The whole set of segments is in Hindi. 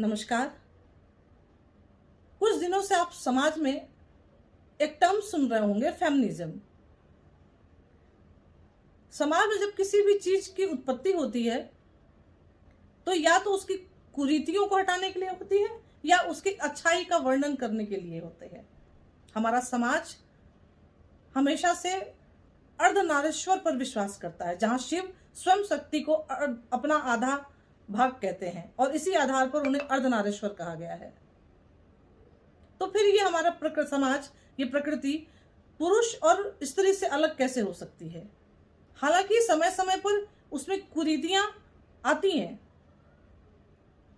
नमस्कार। कुछ दिनों से आप समाज में एक टर्म सुन रहे होंगे, फेमिनिज्म। समाज में जब किसी भी चीज की उत्पत्ति होती है तो या तो उसकी कुरीतियों को हटाने के लिए होती है या उसकी अच्छाई का वर्णन करने के लिए होते हैं। हमारा समाज हमेशा से अर्धनारीश्वर पर विश्वास करता है, जहां शिव स्वयं शक्ति को अपना आधा भाग कहते हैं और इसी आधार पर उन्हें अर्धनारीश्वर कहा गया है। तो फिर ये हमारा समाज, ये प्रकृति पुरुष और स्त्री से अलग कैसे हो सकती है? हालांकि समय समय पर उसमें कुरीतियां आती हैं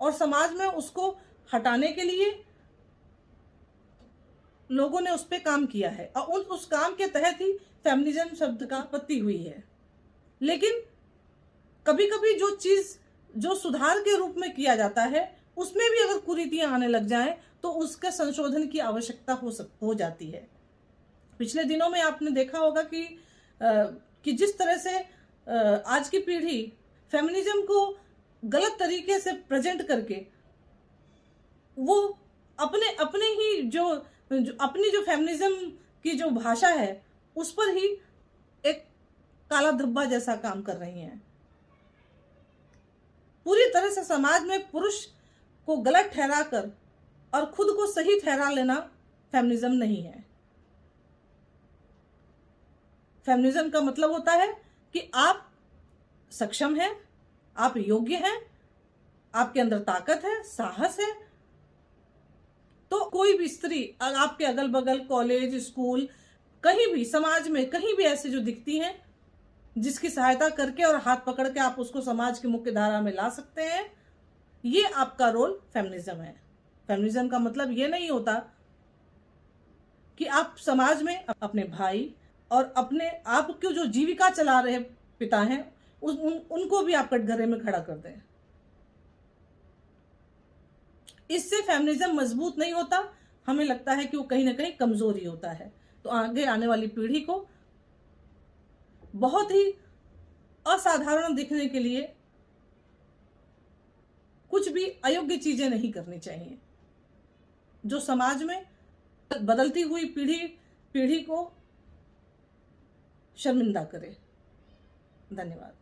और समाज में उसको हटाने के लिए लोगों ने उस पर काम किया है और उस काम के तहत ही फेमिनिज्म शब्द का उत्पत्ति हुई है। लेकिन कभी कभी जो चीज जो सुधार के रूप में किया जाता है उसमें भी अगर कुरीतियां आने लग जाएं तो उसके संशोधन की आवश्यकता हो जाती है। पिछले दिनों में आपने देखा होगा कि जिस तरह से आज की पीढ़ी फेमिनिज्म को गलत तरीके से प्रेजेंट करके वो अपने ही जो अपनी जो फेमिनिज्म की जो भाषा है उस पर ही एक काला धब्बा जैसा काम कर रही हैं। पूरी तरह से समाज में पुरुष को गलत ठहराकर और खुद को सही ठहरा लेना फेमिनिज्म नहीं है। फेमिनिज्म का मतलब होता है कि आप सक्षम हैं, आप योग्य हैं, आपके अंदर ताकत है, साहस है। तो कोई भी स्त्री आपके अगल बगल, कॉलेज, स्कूल, कहीं भी समाज में कहीं भी ऐसे जो दिखती हैं जिसकी सहायता करके और हाथ पकड़ के आप उसको समाज की मुख्य धारा में ला सकते हैं, ये आपका रोल फेमिनिज्म है। फेमिनिज्म का मतलब ये नहीं होता कि आप समाज में अपने भाई और अपने आपको जो जीविका चला रहे पिता हैं उनको भी आप कटघरे में खड़ा कर दें। इससे फेमिनिज्म मजबूत नहीं होता, हमें लगता है कि वो कहीं ना कहीं कमजोर ही होता है। तो आगे आने वाली पीढ़ी को बहुत ही असाधारण दिखने के लिए कुछ भी अयोग्य चीजें नहीं करनी चाहिए जो समाज में बदलती हुई पीढ़ी को शर्मिंदा करे। धन्यवाद।